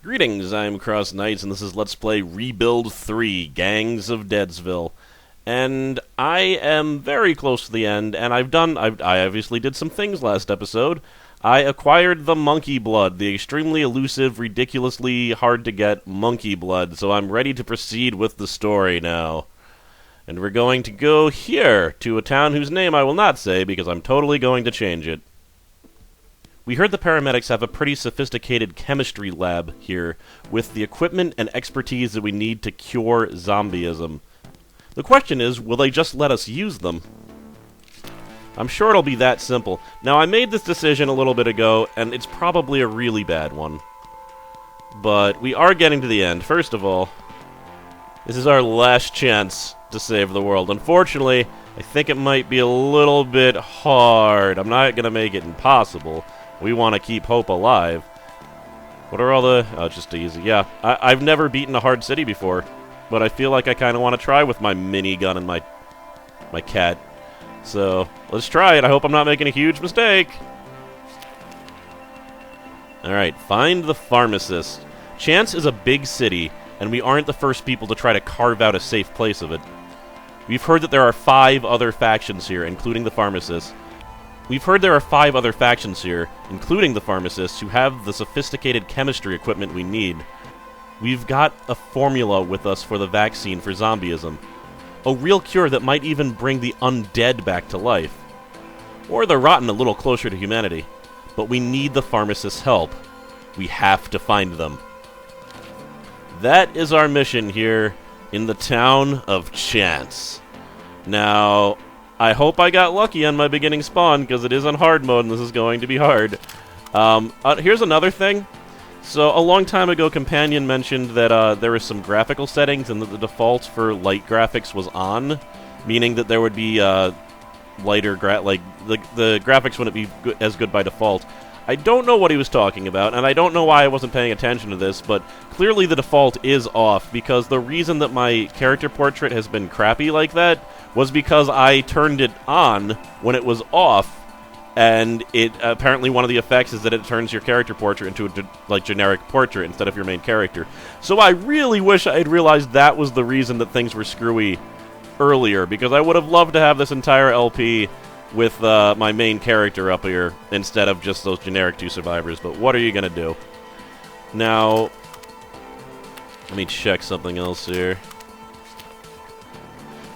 Greetings, I'm CrossKnights, and this is Let's Play Rebuild 3, Gangs of Deadsville. And I am very close to the end, and I obviously did some things last episode. I acquired the monkey blood, the extremely elusive, ridiculously hard-to-get monkey blood, so I'm ready to proceed with the story now. And we're going to go here, to a town whose name I will not say, because I'm totally going to change it. We heard the paramedics have a pretty sophisticated chemistry lab here, with the equipment and expertise that we need to cure zombieism. The question is, will they just let us use them? I'm sure it'll be that simple. Now, I made this decision a little bit ago, and it's probably a really bad one. But we are getting to the end. First of all, this is our last chance to save the world. Unfortunately, I think it might be a little bit hard. I'm not going to make it impossible. We want to keep hope alive. What are all the... Oh, it's just easy. Yeah, I've never beaten a hard city before, but I feel like I kind of want to try with my minigun and my cat. So, let's try it. I hope I'm not making a huge mistake. Alright, find the Pharmacist. Chance is a big city, and we aren't the first people to try to carve out a safe place of it. We've heard that there are 5 other factions here, including the Pharmacists. We've heard there are 5 other factions here, including the Pharmacists, who have the sophisticated chemistry equipment we need. We've got a formula with us for the vaccine for zombieism. A real cure that might even bring the undead back to life. Or the rotten a little closer to humanity. But we need the Pharmacists' help. We have to find them. That is our mission here in the town of Chance. Now, I hope I got lucky on my beginning spawn, because it is on hard mode, and this is going to be hard. Here's another thing. So, a long time ago, Companion mentioned that there were some graphical settings, and that the default for light graphics was on, meaning that there would be lighter the graphics wouldn't be as good by default. I don't know what he was talking about, and I don't know why I wasn't paying attention to this, but clearly the default is off, because the reason that my character portrait has been crappy like that was because I turned it on when it was off, and it apparently one of the effects is that it turns your character portrait into a generic portrait instead of your main character. So I really wish I had realized that was the reason that things were screwy earlier, because I would have loved to have this entire LP with my main character up here instead of just those generic 2 survivors, but what are you gonna do? Now, let me check something else here.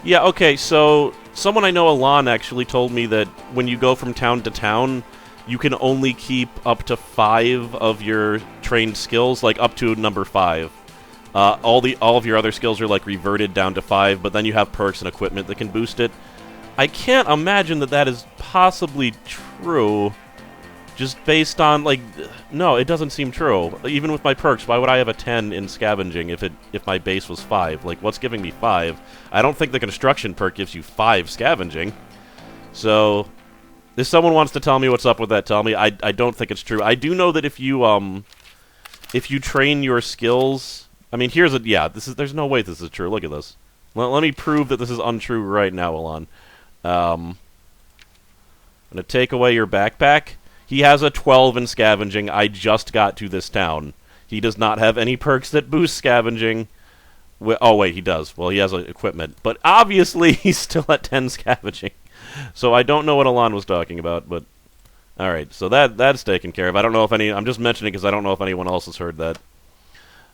Yeah, okay, so someone I know, Alon, actually told me that when you go from town to town, you can only keep up to 5 of your trained skills, like up to number 5. All of your other skills are like reverted down to 5, but then you have perks and equipment that can boost it. I can't imagine that that is possibly true, just based on, no, it doesn't seem true. Even with my perks, why would I have a 10 in scavenging if my base was 5? Like, what's giving me 5? I don't think the construction perk gives you 5 scavenging. So, if someone wants to tell me what's up with that, tell me. I don't think it's true. I do know that if you train your skills... I mean, there's no way this is true. Look at this. Let me prove that this is untrue right now, Alon. I'm going to take away your backpack. He has a 12 in scavenging. I just got to this town. He does not have any perks that boost scavenging. Oh, wait, he does. Well, he has equipment. But obviously, he's still at 10 scavenging. So I don't know what Alon was talking about, but... Alright, so that's taken care of. I don't know if I'm just mentioning it because I don't know if anyone else has heard that.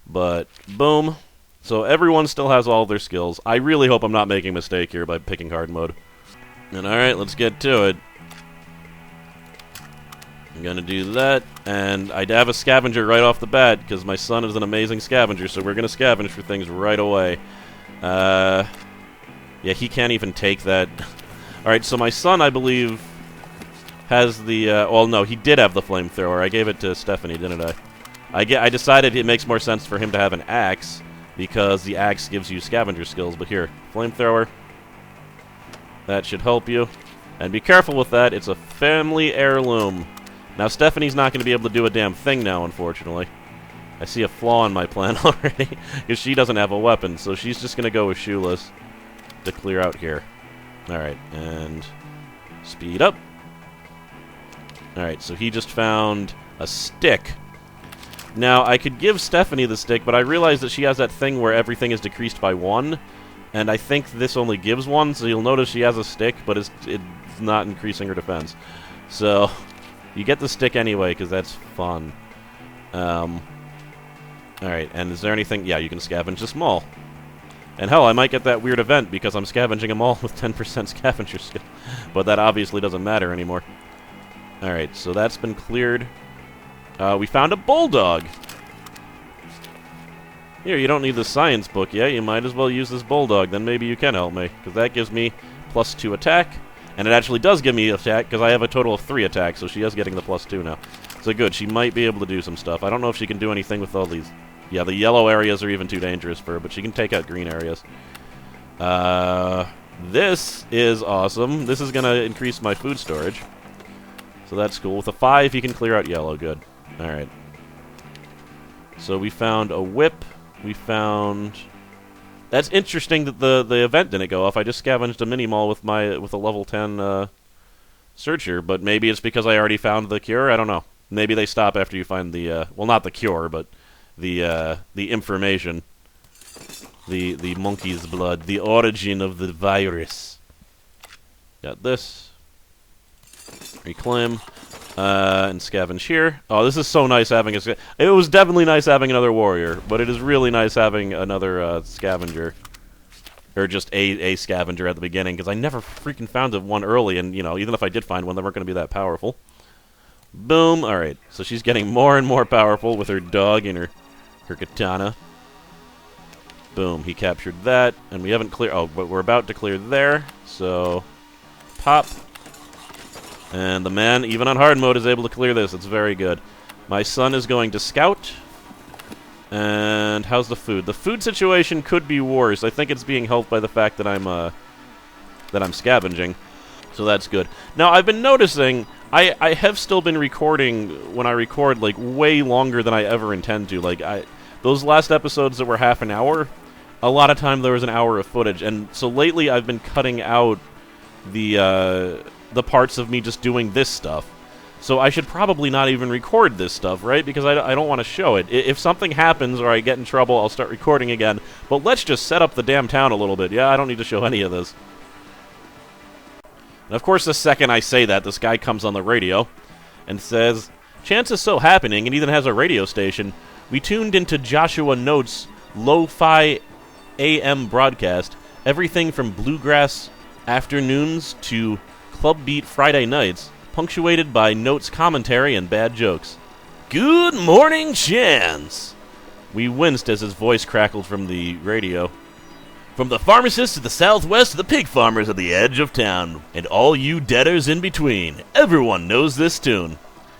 But, boom. So everyone still has all of their skills. I really hope I'm not making a mistake here by picking hard mode. And alright, let's get to it. I'm gonna do that, and I have a scavenger right off the bat, because my son is an amazing scavenger, so we're gonna scavenge for things right away. Yeah, he can't even take that. Alright, so my son, I believe, has the, well, no, he did have the flamethrower. I gave it to Stephanie, didn't I? I decided it makes more sense for him to have an axe, because the axe gives you scavenger skills, but here, flamethrower. That should help you. And be careful with that, it's a family heirloom. Now, Stephanie's not going to be able to do a damn thing now, unfortunately. I see a flaw in my plan already, because she doesn't have a weapon, so she's just going to go with Shoeless to clear out here. Alright, and speed up. Alright, so he just found a stick. Now, I could give Stephanie the stick, but I realize that she has that thing where everything is decreased by 1, and I think this only gives 1, so you'll notice she has a stick, but it's not increasing her defense. So, you get the stick anyway, because that's fun. Alright, and is there anything... Yeah, you can scavenge this mall. And hell, I might get that weird event, because I'm scavenging a mall with 10% scavenger skill. But that obviously doesn't matter anymore. Alright, so that's been cleared. We found a bulldog! Here, you don't need the science book yet. You might as well use this bulldog. Then maybe you can help me. Because that gives me +2 attack. And it actually does give me attack, because I have a total of 3 attacks, so she is getting the +2 now. So good, she might be able to do some stuff. I don't know if she can do anything with all these. Yeah, the yellow areas are even too dangerous for her, but she can take out green areas. This is awesome. This is going to increase my food storage. So that's cool. With a 5, he can clear out yellow. Good. Alright. So we found a whip. We found... That's interesting that the event didn't go off. I just scavenged a mini-mall with a level 10 searcher, but maybe it's because I already found the cure? I don't know. Maybe they stop after you find the... well, not the cure, but the information. The monkey's blood. The origin of the virus. Got this. Reclaim. And scavenge here. Oh, this is so nice having a... It was definitely nice having another warrior, but it is really nice having another scavenger. Or just a scavenger at the beginning, because I never freaking found one early, and, you know, even if I did find one, they weren't going to be that powerful. Boom. Alright, so she's getting more and more powerful with her dog and her katana. Boom, he captured that, and we haven't cleared... Oh, but we're about to clear there, so... Pop. And the man, even on hard mode, is able to clear this. It's very good. My son is going to scout. And how's the food? The food situation could be worse. I think it's being helped by the fact that I'm scavenging. So that's good. Now, I've been noticing... I have still been recording, when I record, like, way longer than I ever intend to. Like, those last episodes that were half an hour, a lot of time there was an hour of footage. And so lately I've been cutting out the parts of me just doing this stuff. So I should probably not even record this stuff, right? Because I don't want to show it. If something happens or I get in trouble, I'll start recording again. But let's just set up the damn town a little bit. Yeah, I don't need to show any of this. And of course, the second I say that, this guy comes on the radio and says, "Chance is so happening," and even has a radio station. "We tuned into Joshua Notes' Lo-Fi AM broadcast. Everything from bluegrass afternoons to club beat Friday nights, punctuated by Notes commentary and bad jokes. Good morning, Chance!" We winced as his voice crackled from the radio. "From the pharmacists to the southwest to the pig farmers at the edge of town, and all you debtors in between, everyone knows this tune."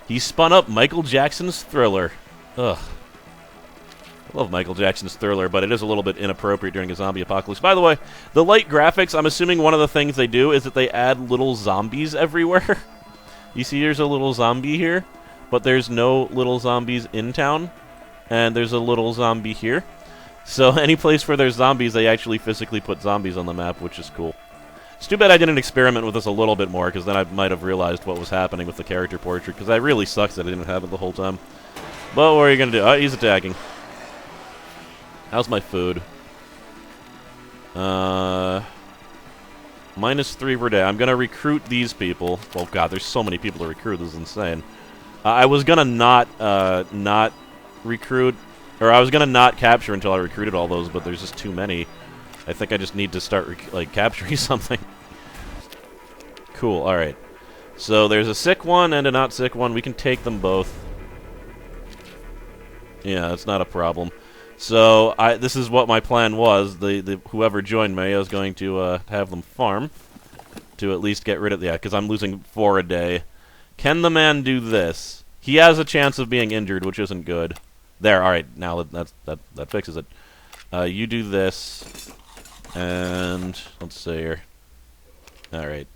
He spun up Michael Jackson's Thriller. Ugh. I love Michael Jackson's Thriller, but it is a little bit inappropriate during a zombie apocalypse. By the way, the light graphics, I'm assuming one of the things they do is that they add little zombies everywhere. You see there's a little zombie here, but there's no little zombies in town, and there's a little zombie here. So any place where there's zombies, they actually physically put zombies on the map, which is cool. It's too bad I didn't experiment with this a little bit more, because then I might have realized what was happening with the character portrait, because that really sucks that I didn't have it the whole time. But what are you going to do? Oh, he's attacking. How's my food? -3 per day. I'm going to recruit these people. Oh, God, there's so many people to recruit. This is insane. I was going to not recruit... Or I was going to not capture until I recruited all those, but there's just too many. I think I just need to start, capturing something. Cool, alright. So there's a sick one and a not sick one. We can take them both. Yeah, that's not a problem. So, this is what my plan was. Whoever joined me, I was going to have them farm. To at least get rid of... Yeah, because I'm losing 4 a day. Can the man do this? He has a chance of being injured, which isn't good. There, alright, now that fixes it. You do this, and let's see here. Alright.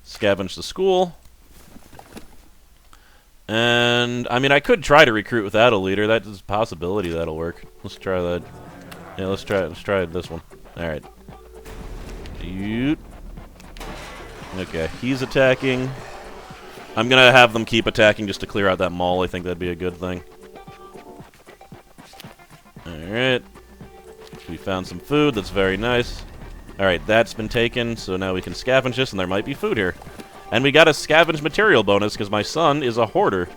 Scavenge the school. And, I mean, I could try to recruit without a leader. That is a possibility that'll work. Let's try that. Yeah, let's try this one. Alright. Okay, he's attacking. I'm gonna have them keep attacking just to clear out that mall. I think that'd be a good thing. Alright. We found some food. That's very nice. Alright, that's been taken, so now we can scavenge this, and there might be food here. And we got a scavenge material bonus, because my son is a hoarder.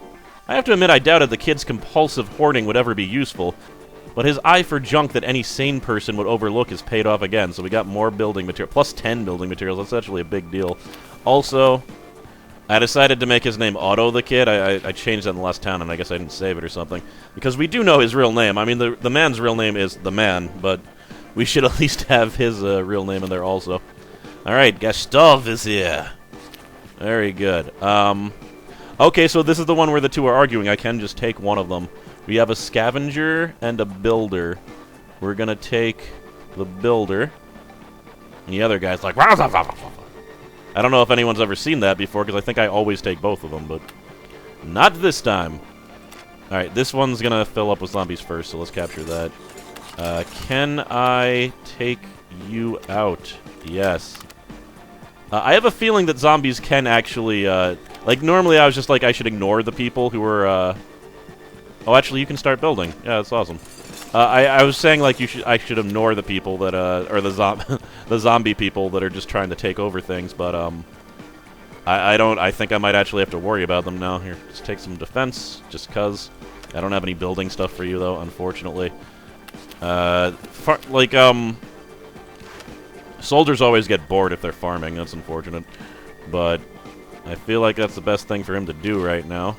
I have to admit I doubted the kid's compulsive hoarding would ever be useful, but his eye for junk that any sane person would overlook is paid off again, so we got more building material. Plus 10 building materials, that's actually a big deal. Also, I decided to make his name Otto the Kid. I changed that in the last town, and I guess I didn't save it or something. Because we do know his real name. I mean, the man's real name is The Man, but we should at least have his real name in there also. Alright, Gustav is here. Very good. Okay, so this is the one where the two are arguing. I can just take one of them. We have a scavenger and a builder. We're gonna take the builder. And the other guy's like... I don't know if anyone's ever seen that before, because I think I always take both of them, but not this time. Alright, this one's gonna fill up with zombies first, so let's capture that. Can I take you out? Yes. I have a feeling that zombies can actually, like, normally I was just like, I should ignore the people who were, Oh, actually, you can start building. Yeah, that's awesome. I was saying, like, I should ignore the people that, or the zombie people that are just trying to take over things, but, I think I might actually have to worry about them now. Here, just take some defense, just 'cause. I don't have any building stuff for you, though, unfortunately. Soldiers always get bored if they're farming, that's unfortunate. But I feel like that's the best thing for him to do right now.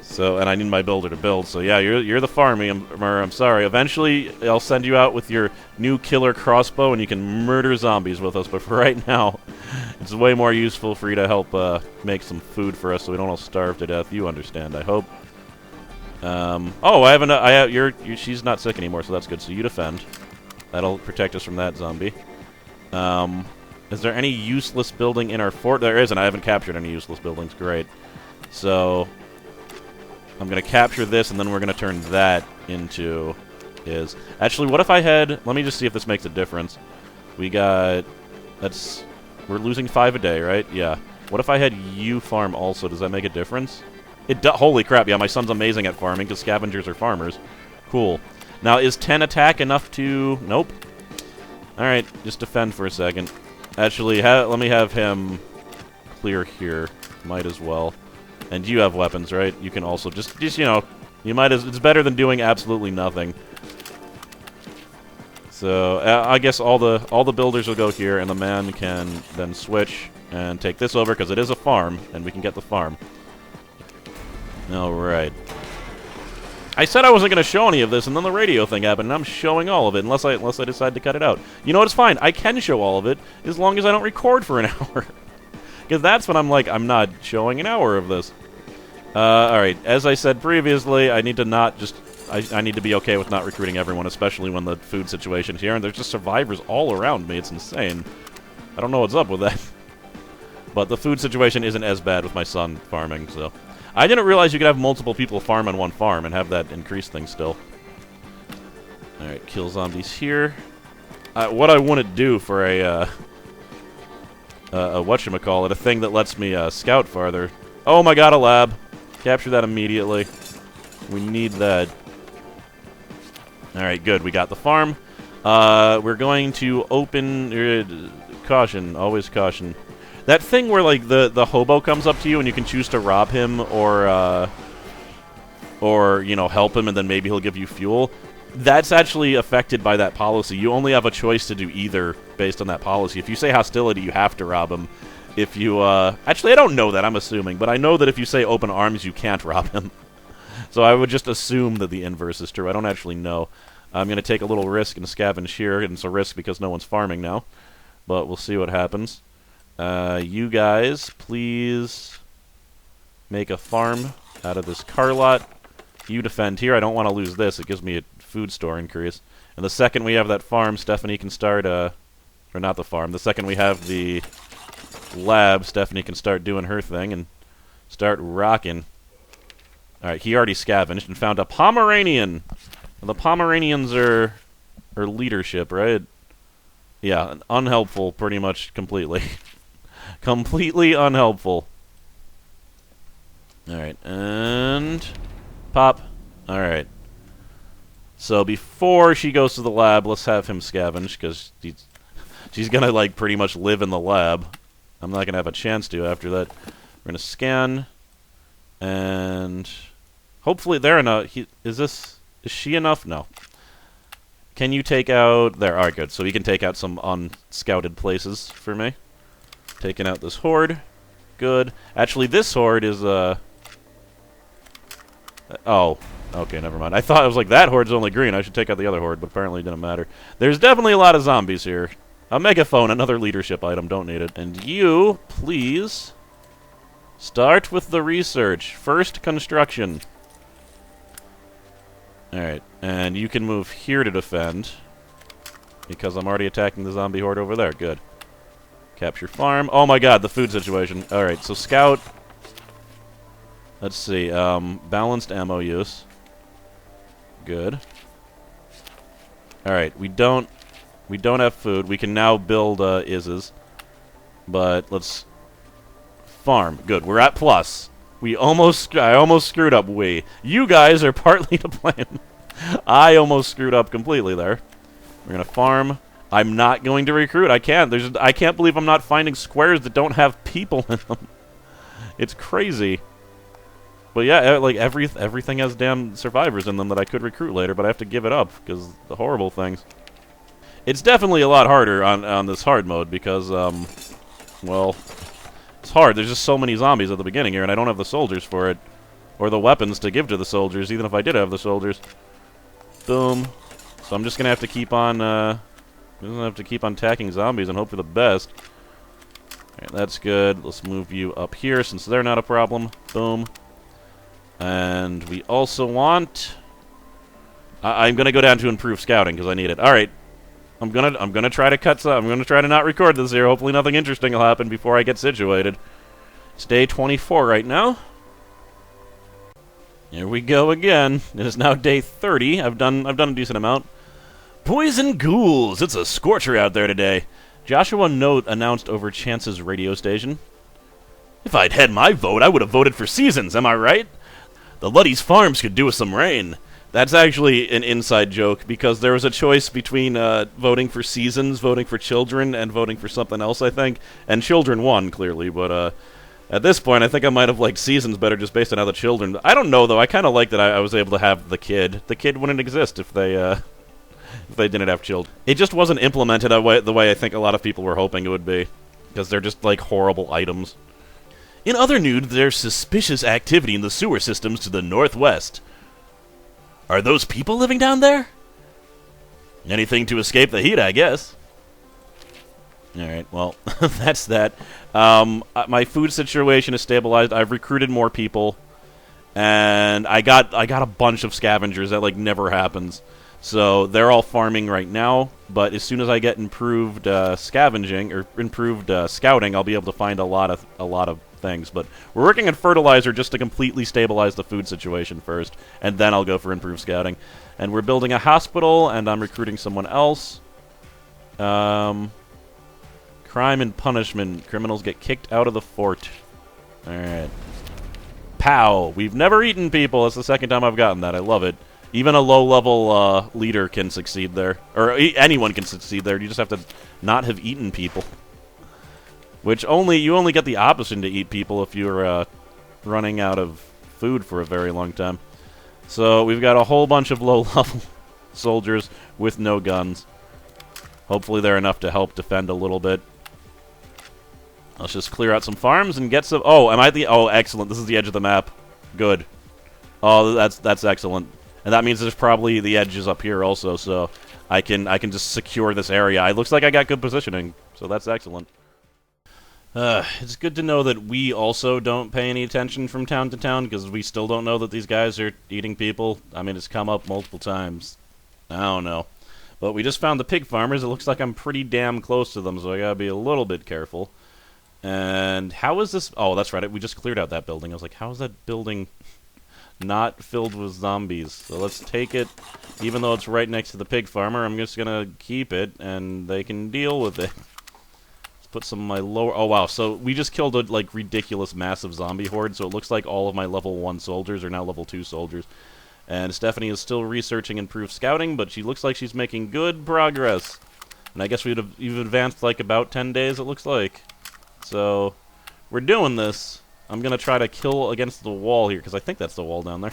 So, and I need my builder to build, so yeah, you're the farmer, I'm sorry. Eventually, I'll send you out with your new killer crossbow, and you can murder zombies with us, but for right now, it's way more useful for you to help make some food for us so we don't all starve to death. You understand, I hope. Oh, she's not sick anymore, so that's good, so you defend. That'll protect us from that zombie. Is there any useless building in our fort? There isn't. I haven't captured any useless buildings. Great. So, I'm going to capture this, and then we're going to turn that into his. Actually, what if I had... Let me just see if this makes a difference. We got... We're losing 5 a day, right? Yeah. What if I had you farm also? Does that make a difference? Holy crap, yeah, my son's amazing at farming, because scavengers are farmers. Cool. Now, is 10 attack enough to... Nope. Alright, just defend for a second. Actually, let me have him clear here. Might as well. And you have weapons, right? You can also just you know, it's better than doing absolutely nothing. So, I guess all the builders will go here, and the man can then switch and take this over, because it is a farm, and we can get the farm. Alright. I said I wasn't going to show any of this, and then the radio thing happened, and I'm showing all of it, unless I decide to cut it out. You know what, it's fine. I can show all of it, as long as I don't record for an hour. Because that's when I'm like, I'm not showing an hour of this. Alright, as I said previously, I need to not just... I need to be okay with not recruiting everyone, especially when the food situation's here, and there's just survivors all around me. It's insane. I don't know what's up with that. But the food situation isn't as bad with my son farming, so... I didn't realize you could have multiple people farm on one farm and have that increase thing still. Alright, kill zombies here. What I want to do for a whatchamacallit, a thing that lets me scout farther. Oh my god, a lab. Capture that immediately. We need that. Alright, good. We got the farm. We're going to open... caution. Always caution. That thing where, like, the hobo comes up to you and you can choose to rob him or, you know, help him and then maybe he'll give you fuel, that's actually affected by that policy. You only have a choice to do either based on that policy. If you say hostility, you have to rob him. If you, actually, I don't know that, I'm assuming, but I know that if you say open arms, you can't rob him. So I would just assume that the inverse is true. I don't actually know. I'm going to take a little risk and scavenge here, and it's a risk because no one's farming now. But we'll see what happens. You guys, please make a farm out of this car lot. You defend here. I don't want to lose this. It gives me a food store increase. And the second we have that farm, Stephanie can start, or not the farm. The second we have the lab, Stephanie can start doing her thing and start rocking. Alright, he already scavenged and found a Pomeranian. The Pomeranians are leadership, right? Yeah, unhelpful pretty much completely. Completely unhelpful. Alright, and... pop. Alright. So before she goes to the lab, let's have him scavenge, because she's going to, like, pretty much live in the lab. I'm not going to have a chance to after that. We're going to scan, and hopefully they're enough. Is she enough? No. Can you take out... There, alright, good. So he can take out some unscouted places for me. Taking out this horde. Good. Actually, this horde is, oh. Okay, never mind. I thought I was like, that horde's only green. I should take out the other horde, but apparently it didn't matter. There's definitely a lot of zombies here. A megaphone, another leadership item. Don't need it. And you, please, start with the research. First, construction. Alright, and you can move here to defend, because I'm already attacking the zombie horde over there. Good. Capture farm. Oh my god, the food situation. Alright, so scout. Let's see, balanced ammo use. Good. Alright, we don't have food. We can now build, ISs. But let's farm. Good, we're at plus. I almost screwed up. You guys are partly to blame. I almost screwed up completely there. We're gonna farm. I'm not going to recruit. I can't. I can't believe I'm not finding squares that don't have people in them. It's crazy. But yeah, like everything has damn survivors in them that I could recruit later, but I have to give it up because the horrible things. It's definitely a lot harder on this hard mode because well, it's hard. There's just so many zombies at the beginning here, and I don't have the soldiers for it, or the weapons to give to the soldiers, even if I did have the soldiers. Boom. So I'm just gonna have to keep on, attacking zombies and hope for the best. Alright, that's good. Let's move you up here since they're not a problem. Boom. And we also want... I'm gonna go down to improve scouting because I need it. Alright. I'm gonna try to cut some. I'm gonna try to not record this here. Hopefully nothing interesting will happen before I get situated. It's day 24 right now. Here we go again. It is now day 30. I've done a decent amount. Poison ghouls! It's a scorcher out there today. Joshua Note announced over Chance's radio station. If I'd had my vote, I would have voted for Seasons, am I right? The Luddy's Farms could do with some rain. That's actually an inside joke, because there was a choice between voting for Seasons, voting for Children, and voting for something else, I think. And Children won, clearly, but at this point, I think I might have liked Seasons better just based on how the Children... I don't know, though. I kind of like that I was able to have the kid. The kid wouldn't exist if they didn't have children. It just wasn't implemented the way I think a lot of people were hoping it would be, because they're just, like, horrible items. In other news, there's suspicious activity in the sewer systems to the northwest. Are those people living down there? Anything to escape the heat, I guess. Alright, well, that's that. My food situation is stabilized. I've recruited more people. And I got a bunch of scavengers. That, like, never happens. So they're all farming right now. But as soon as I get improved scavenging, or improved scouting, I'll be able to find a lot of things. But we're working on fertilizer just to completely stabilize the food situation first, and then I'll go for improved scouting. And we're building a hospital, and I'm recruiting someone else. Crime and punishment. Criminals get kicked out of the fort. Alright. Pow! We've never eaten people. That's the second time I've gotten that. I love it. Even a low-level leader can succeed there. Or anyone can succeed there. You just have to not have eaten people. Which you only get the option to eat people if you're running out of food for a very long time. So we've got a whole bunch of low-level soldiers with no guns. Hopefully they're enough to help defend a little bit. Let's just clear out some farms and get some... Oh, am I the... Oh, excellent. This is the edge of the map. Good. Oh, that's excellent. And that means there's probably the edges up here also, so I can just secure this area. It looks like I got good positioning, so that's excellent. It's good to know that we also don't pay any attention from town to town, because we still don't know that these guys are eating people. I mean, it's come up multiple times. I don't know. But we just found the pig farmers. It looks like I'm pretty damn close to them, so I gotta be a little bit careful. And how is this... Oh, that's right. We just cleared out that building. I was like, how is that building not filled with zombies? So let's take it. Even though it's right next to the pig farmer, I'm just gonna keep it, and they can deal with it. Put some of my lower... Oh, wow. So we just killed a, like, ridiculous massive zombie horde, so it looks like all of my level 1 soldiers are now level 2 soldiers. And Stephanie is still researching improved scouting, but she looks like she's making good progress. And I guess we've advanced like about 10 days, it looks like. So, we're doing this. I'm going to try to kill against the wall here, because I think that's the wall down there.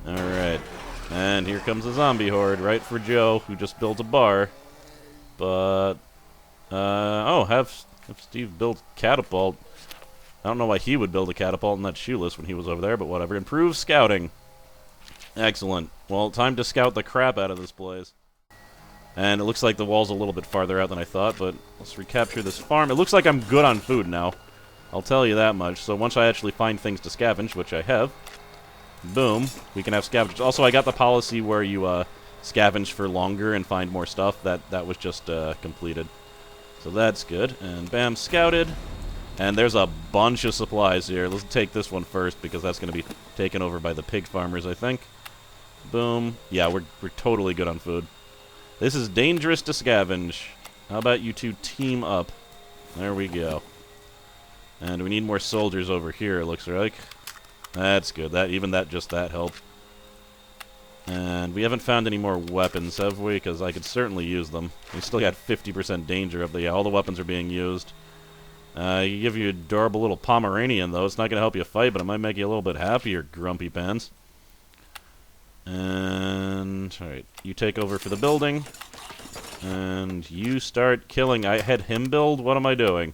Alright. And here comes a zombie horde, right for Joe, who just built a bar. But, oh, have Steve build catapult. I don't know why he would build a catapult and not shoeless when he was over there, but whatever. Improve scouting. Excellent. Well, time to scout the crap out of this place. And it looks like the wall's a little bit farther out than I thought, but let's recapture this farm. It looks like I'm good on food now. I'll tell you that much. So once I actually find things to scavenge, which I have, boom, we can have scavengers. Also, I got the policy where you scavenge for longer and find more stuff. That was just completed. So that's good. And bam, scouted. And there's a bunch of supplies here. Let's take this one first, because that's going to be taken over by the pig farmers, I think. Boom. Yeah, we're totally good on food. This is dangerous to scavenge. How about you two team up? There we go. And we need more soldiers over here, it looks like. That's good. Just that helped. And we haven't found any more weapons, have we? Because I could certainly use them. We still got 50% danger of the... Yeah, all the weapons are being used. You give you a adorable little Pomeranian, though. It's not going to help you fight, but it might make you a little bit happier, grumpy pants. And, alright, you take over for the building. And you start killing. I had him build? What am I doing?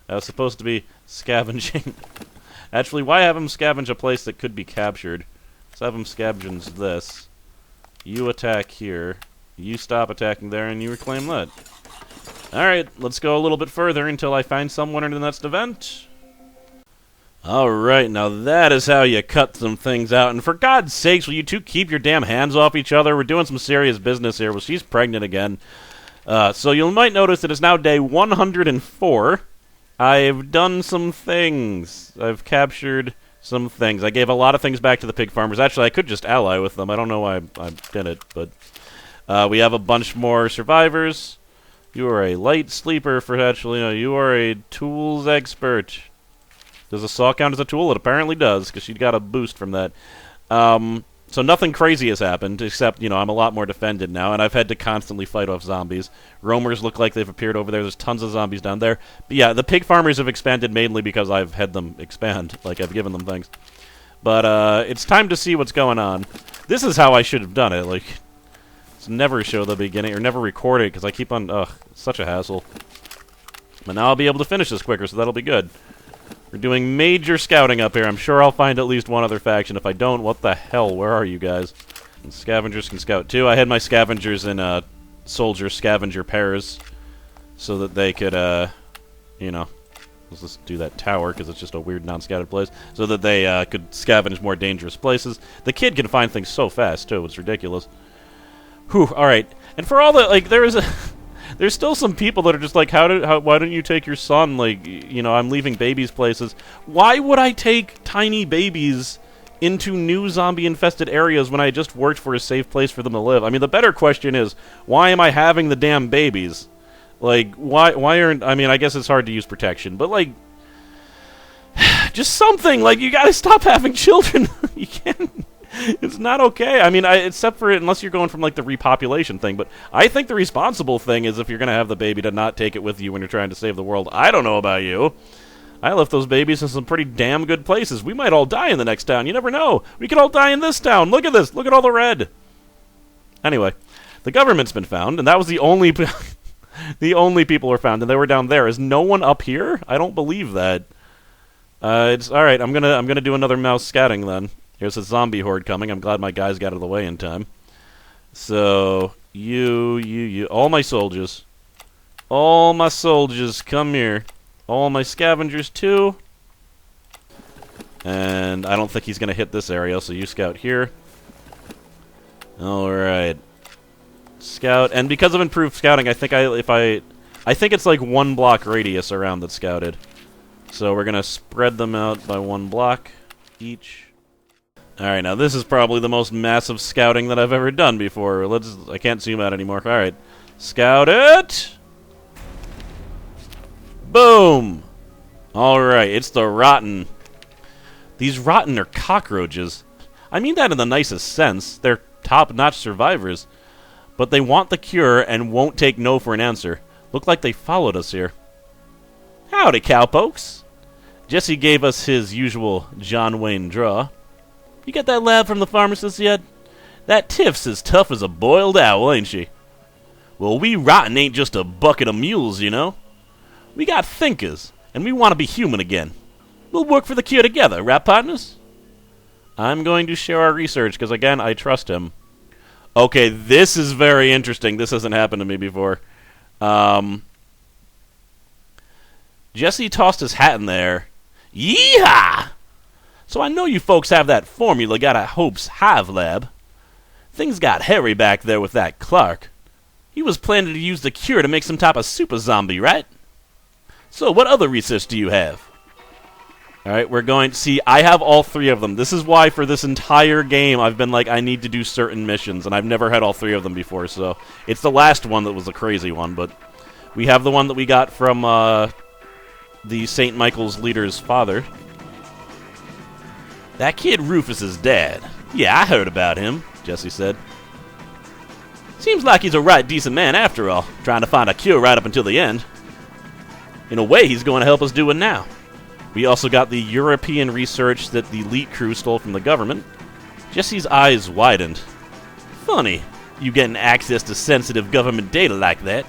I was supposed to be scavenging. Actually, why have him scavenge a place that could be captured? Let's have him scavenge this. You attack here. You stop attacking there, and you reclaim that. Alright, let's go a little bit further until I find someone in the next event. Alright, now that is how you cut some things out. And for God's sakes, will you two keep your damn hands off each other? We're doing some serious business here. Well, she's pregnant again. So you might notice that it's now day 104. I've done some things. I've captured some things. I gave a lot of things back to the pig farmers. Actually, I could just ally with them. I don't know why I did it, but we have a bunch more survivors. You are a light sleeper for actually, no, you are a tools expert. Does a saw count as a tool? It apparently does, because she got a boost from that. So nothing crazy has happened, except, I'm a lot more defended now, and I've had to constantly fight off zombies. Roamers look like they've appeared over there. There's tons of zombies down there. But yeah, the pig farmers have expanded mainly because I've had them expand, like I've given them things. But it's time to see what's going on. This is how I should have done it, like... Never show the beginning, or never record it, because I keep on... Ugh, it's such a hassle. But now I'll be able to finish this quicker, so that'll be good. We're doing major scouting up here. I'm sure I'll find at least one other faction. If I don't, what the hell? Where are you guys? And scavengers can scout, too. I had my scavengers in soldier-scavenger pairs, so that they could, let's just do that tower, because it's just a weird non-scouted place, so that they could scavenge more dangerous places. The kid can find things so fast, too. It's ridiculous. Whew, alright. And for all the, like, there's still some people that are just like, why don't you take your son? Like, I'm leaving babies places. Why would I take tiny babies into new zombie-infested areas when I just worked for a safe place for them to live? I mean, the better question is, why am I having the damn babies? Like, why aren't, I guess it's hard to use protection, but, like, just something. Like, you gotta stop having children. You can't... It's not okay. Except for unless you're going from, like, the repopulation thing. But I think the responsible thing is if you're going to have the baby to not take it with you when you're trying to save the world. I don't know about you. I left those babies in some pretty damn good places. We might all die in the next town. You never know. We could all die in this town. Look at this. Look at all the red. Anyway, the government's been found, and that was the only... the only people were found, and they were down there. Is no one up here? I don't believe that. It's... Alright, I'm gonna do another mouse scouting, then. Here's a zombie horde coming. I'm glad my guys got out of the way in time. So, you, all my soldiers. All my soldiers, come here. All my scavengers, too. And I don't think he's going to hit this area, so you scout here. Alright. Scout. And because of improved scouting, I think I think it's like 1 block radius around that's scouted. So we're going to spread them out by 1 block each. Alright, now this is probably the most massive scouting that I've ever done before. I can't zoom out anymore. Alright. Scout it! Boom! Alright, it's the rotten. These rotten are cockroaches. I mean that in the nicest sense. They're top-notch survivors. But they want the cure and won't take no for an answer. Look like they followed us here. Howdy, cowpokes. Jesse gave us his usual John Wayne draw. You got that lab from the pharmacist yet? That Tiff's as tough as a boiled owl, ain't she? Well, we rotten ain't just a bucket of mules, you know. We got thinkers, and we want to be human again. We'll work for the cure together, right, partners? I'm going to share our research, because, again, I trust him. Okay, this is very interesting. This hasn't happened to me before. Jesse tossed his hat in there. Yeehaw! So I know you folks have that formula got at Hope's Hive Lab. Things got hairy back there with that Clark. He was planning to use the cure to make some type of super zombie, right? So what other research do you have? Alright, we're going to see. I have all three of them. This is why for this entire game I've been like, I need to do certain missions, and I've never had all three of them before, so it's the last one that was a crazy one, but we have the one that we got from the St. Michael's leader's father. That kid Rufus is dead. Yeah, I heard about him, Jesse said. Seems like he's a right decent man after all, trying to find a cure right up until the end. In a way, he's going to help us do it now. We also got the European research that the elite crew stole from the government. Jesse's eyes widened. Funny, you getting access to sensitive government data like that.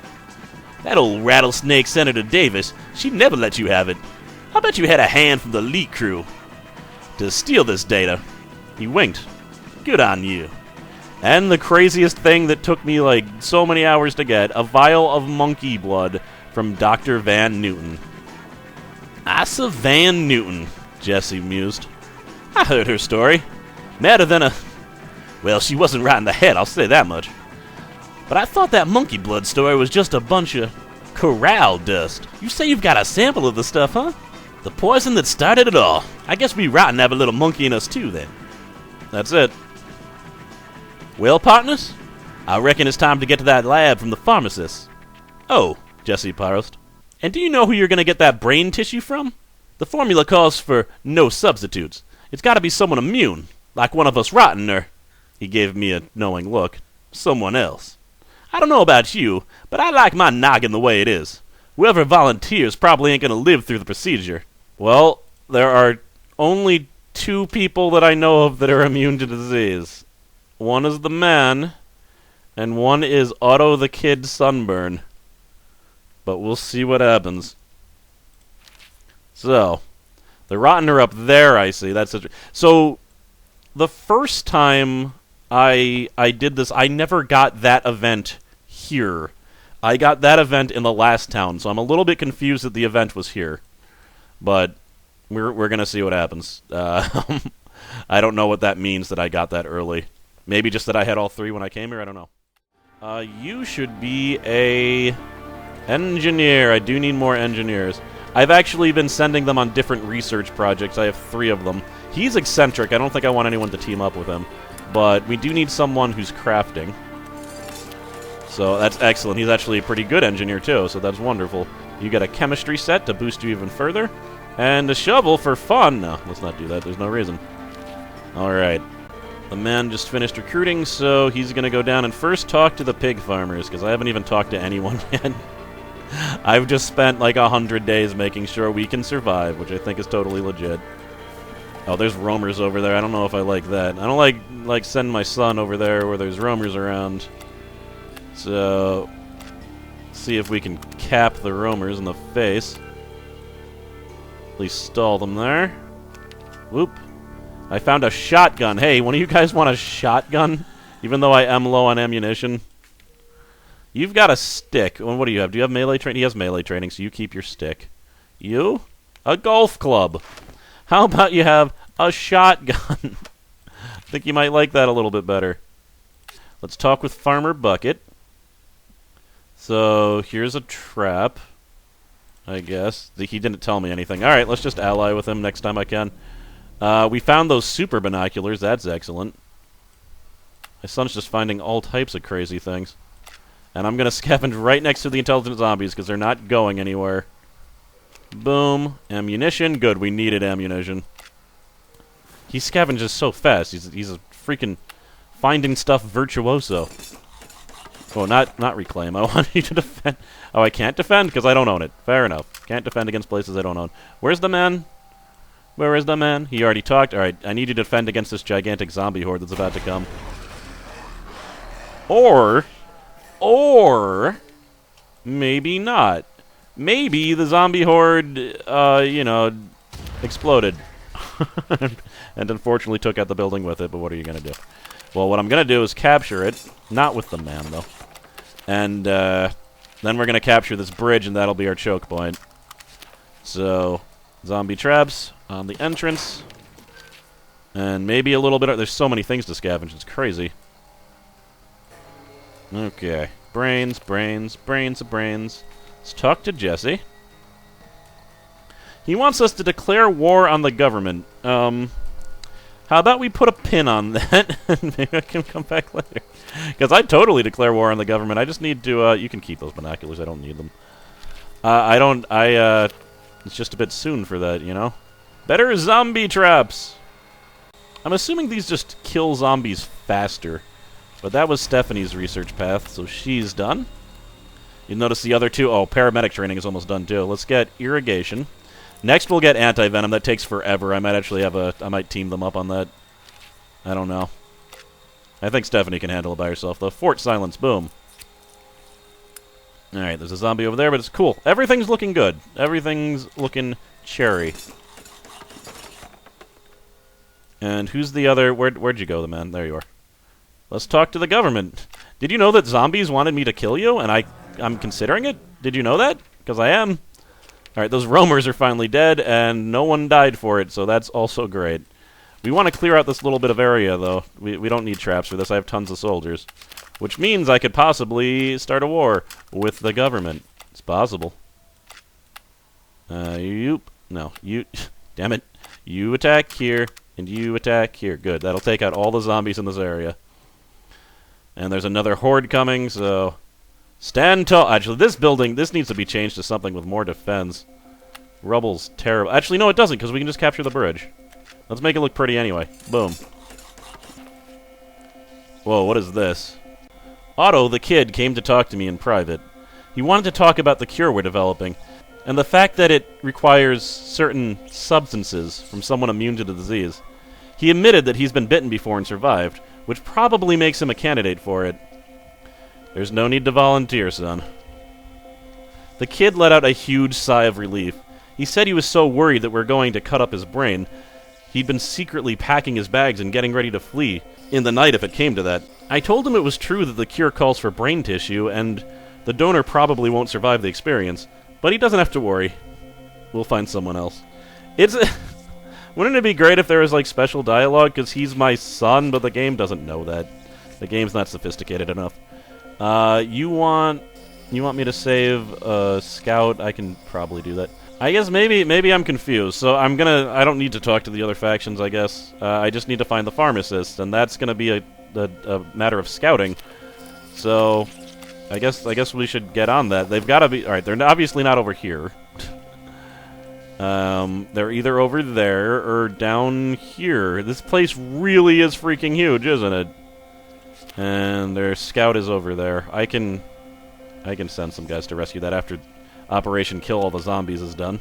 That old rattlesnake Senator Davis, she'd never let you have it. I bet you had a hand from the elite crew to steal this data. He winked. Good on you. And the craziest thing that took me like so many hours to get, a vial of monkey blood from Dr. Van Newton. Asa Van Newton, Jesse mused. I heard her story. Madder than a... Well, she wasn't right in the head, I'll say that much. But I thought that monkey blood story was just a bunch of corral dust. You say you've got a sample of the stuff, huh? The poison that started it all. I guess we rotten have a little monkey in us too, then. That's it. Well, partners, I reckon it's time to get to that lab from the pharmacists. Oh, Jesse paused. And do you know who you're going to get that brain tissue from? The formula calls for no substitutes. It's got to be someone immune, like one of us rotten, or... He gave me a knowing look. Someone else. I don't know about you, but I like my noggin the way it is. Whoever volunteers probably ain't going to live through the procedure. Well, there are only two people that I know of that are immune to disease. One is the man, and one is Otto the Kid Sunburn. But we'll see what happens. So, the rotten are up there, I see. That's so, the first time I did this, I never got that event here. I got that event in the last town, so I'm a little bit confused that the event was here. But we're going to see what happens. I don't know what that means that I got that early. Maybe just that I had all three when I came here, I don't know. You should be a engineer. I do need more engineers. I've actually been sending them on different research projects. I have 3 of them. He's eccentric. I don't think I want anyone to team up with him. But we do need someone who's crafting. So that's excellent. He's actually a pretty good engineer, too, so that's wonderful. You get a chemistry set to boost you even further. And a shovel for fun. No, let's not do that. There's no reason. Alright. The man just finished recruiting, so he's going to go down and first talk to the pig farmers, because I haven't even talked to anyone yet. I've just spent like 100 days making sure we can survive, which I think is totally legit. Oh, there's roamers over there. I don't know if I like that. I don't like sending my son over there where there's roamers around. So, see if we can cap the roamers in the face. At least stall them there. Whoop. I found a shotgun. Hey, one of you guys want a shotgun? Even though I am low on ammunition. You've got a stick. Well, what do you have? Do you have melee training? He has melee training, so you keep your stick. You? A golf club. How about you have a shotgun? I think you might like that a little bit better. Let's talk with Farmer Bucket. So, here's a trap, I guess. He didn't tell me anything. Alright, let's just ally with him next time I can. We found those super binoculars. That's excellent. My son's just finding all types of crazy things. And I'm going to scavenge right next to the intelligent zombies because they're not going anywhere. Boom. Ammunition. Good, we needed ammunition. He scavenges so fast. He's a freaking finding stuff virtuoso. Oh, not reclaim. I want you to defend. Oh, I can't defend because I don't own it. Fair enough. Can't defend against places I don't own. Where's the man? Where is the man? He already talked. All right, I need you to defend against this gigantic zombie horde that's about to come. Or maybe not. Maybe the zombie horde, you know, exploded. And unfortunately took out the building with it, but what are you going to do? Well, what I'm going to do is capture it. Not with the man, though. And then we're going to capture this bridge, and that'll be our choke point. So, zombie traps on the entrance. And maybe a little bit of... There's so many things to scavenge, it's crazy. Okay. Brains, brains, brains of brains. Let's talk to Jesse. He wants us to declare war on the government. How about we put a pin on that, and maybe I can come back later. Because I'd totally declare war on the government. I just need to, you can keep those binoculars, I don't need them. It's just a bit soon for that, you know? Better zombie traps! I'm assuming these just kill zombies faster. But that was Stephanie's research path, so she's done. You notice the other two, oh, paramedic training is almost done too. Let's get irrigation. Next we'll get anti-venom. That takes forever. I might actually have I might team them up on that. I don't know. I think Stephanie can handle it by herself, though. Fort Silence, boom. Alright, there's a zombie over there, but it's cool. Everything's looking good. Everything's looking cherry. And who's the other... Where'd you go, the man? There you are. Let's talk to the government. Did you know that zombies wanted me to kill you, and I'm considering it? Did you know that? Because I am. Alright, those roamers are finally dead, and no one died for it, so that's also great. We want to clear out this little bit of area, though. We don't need traps for this. I have tons of soldiers. Which means I could possibly start a war with the government. It's possible. You... No, you... Damn it. You attack here, and you attack here. Good, that'll take out all the zombies in this area. And there's another horde coming, so... Stand tall. Actually, this needs to be changed to something with more defense. Rubble's terrible. Actually, no, it doesn't, because we can just capture the bridge. Let's make it look pretty anyway. Boom. Whoa, what is this? Otto, the kid, came to talk to me in private. He wanted to talk about the cure we're developing, and the fact that it requires certain substances from someone immune to the disease. He admitted that he's been bitten before and survived, which probably makes him a candidate for it. There's no need to volunteer, son. The kid let out a huge sigh of relief. He said he was so worried that we're going to cut up his brain. He'd been secretly packing his bags and getting ready to flee in the night if it came to that. I told him it was true that the cure calls for brain tissue, and the donor probably won't survive the experience. But he doesn't have to worry. We'll find someone else. Wouldn't it be great if there was, like, special dialogue? Because he's my son, but the game doesn't know that. The game's not sophisticated enough. You want me to save a scout? I can probably do that. I guess maybe I'm confused. So I don't need to talk to the other factions, I guess. I just need to find the Pharmacists, and that's gonna be a matter of scouting. So I guess we should get on that. They've got to be... Alright, they're obviously not over here. They're either over there or down here. This place really is freaking huge, isn't it? And their scout is over there. I can send some guys to rescue that after Operation Kill All the Zombies is done.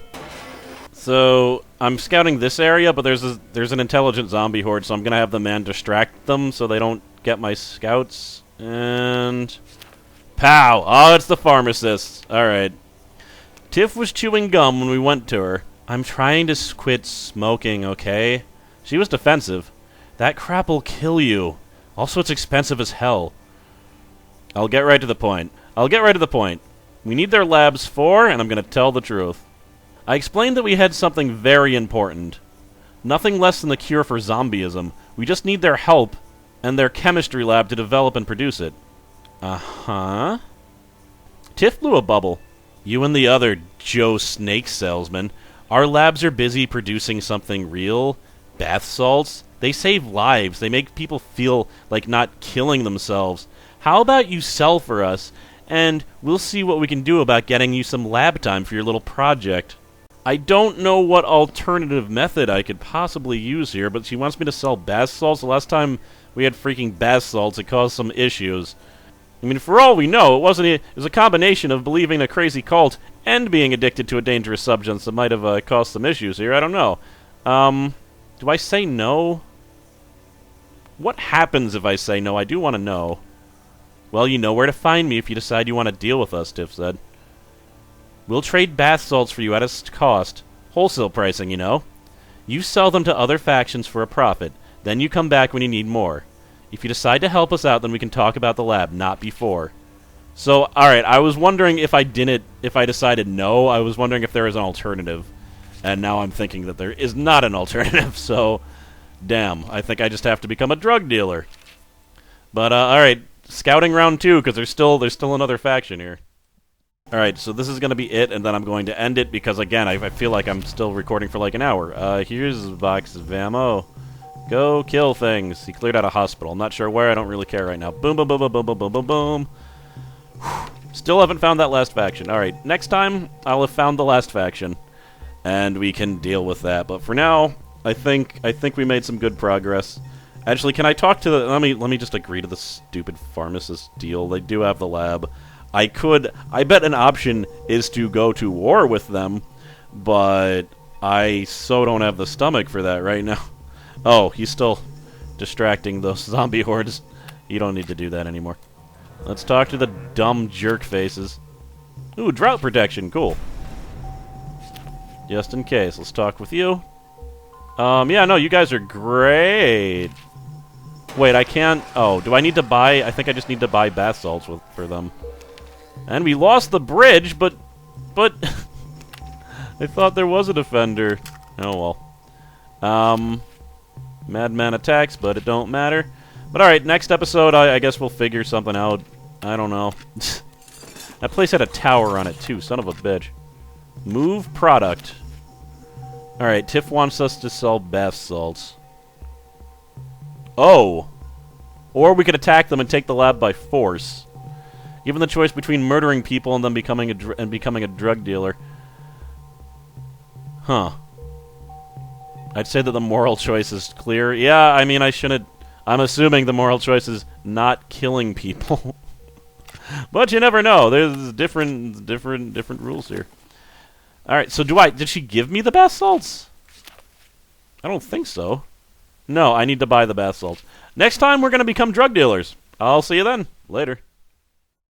So I'm scouting this area, but there's an intelligent zombie horde, so I'm gonna have the man distract them so they don't get my scouts. And pow! Oh, it's the Pharmacists. All right. Tiff was chewing gum when we went to her. I'm trying to quit smoking, okay? She was defensive. That crap will kill you. Also, it's expensive as hell. I'll get right to the point. We need their labs for, and I'm going to tell the truth. I explained that we had something very important. Nothing less than the cure for zombieism. We just need their help and their chemistry lab to develop and produce it. Uh-huh. Tiff blew a bubble. You and the other Joe Snake salesman. Our labs are busy producing something real. Bath salts. They save lives. They make people feel like not killing themselves. How about you sell for us, and we'll see what we can do about getting you some lab time for your little project. I don't know what alternative method I could possibly use here, but she wants me to sell bath salts. The last time we had freaking bath salts, it caused some issues. I mean, for all we know, it was a combination of believing in a crazy cult and being addicted to a dangerous substance that might have caused some issues here. I don't know. Do I say no? What happens if I say no? I do want to know. Well, you know where to find me if you decide you want to deal with us, Tiff said. We'll trade bath salts for you at a cost. Wholesale pricing, you know. You sell them to other factions for a profit. Then you come back when you need more. If you decide to help us out, then we can talk about the lab, not before. So, alright, I was wondering if I decided no, I was wondering if there is an alternative. And now I'm thinking that there is not an alternative, so... Damn, I think I just have to become a drug dealer. But, alright, scouting round 2, because there's still another faction here. Alright, so this is going to be it, and then I'm going to end it, because, again, I feel like I'm still recording for like an hour. Here's a box of ammo. Go kill things. He cleared out a hospital. I'm not sure where, I don't really care right now. Boom, boom, boom, boom, boom, boom, boom, boom, boom. Still haven't found that last faction. Alright, next time, I'll have found the last faction, and we can deal with that. But for now, I think we made some good progress. Actually, can I talk to the... Let me just agree to the stupid pharmacist deal. They do have the lab. I bet an option is to go to war with them, but I so don't have the stomach for that right now. Oh, he's still distracting those zombie hordes. You don't need to do that anymore. Let's talk to the dumb jerk faces. Ooh, drought protection, cool. Just in case, let's talk with you. Yeah, no, you guys are great. Wait, I can't... Oh, do I need to buy... I think I just need to buy bath salts for them. And we lost the bridge, but... I thought there was a defender. Oh, well. Madman attacks, but it don't matter. But alright, next episode, I guess we'll figure something out. I don't know. That place had a tower on it, too. Son of a bitch. Move product. Alright, Tiff wants us to sell bath salts. Oh! Or we could attack them and take the lab by force. Given the choice between murdering people and then becoming a drug dealer. Huh. I'd say that the moral choice is clear. Yeah, I mean, I shouldn't... I'm assuming the moral choice is not killing people. But you never know. There's different rules here. Alright, so did she give me the bath salts? I don't think so. No, I need to buy the bath salts. Next time, we're going to become drug dealers. I'll see you then. Later.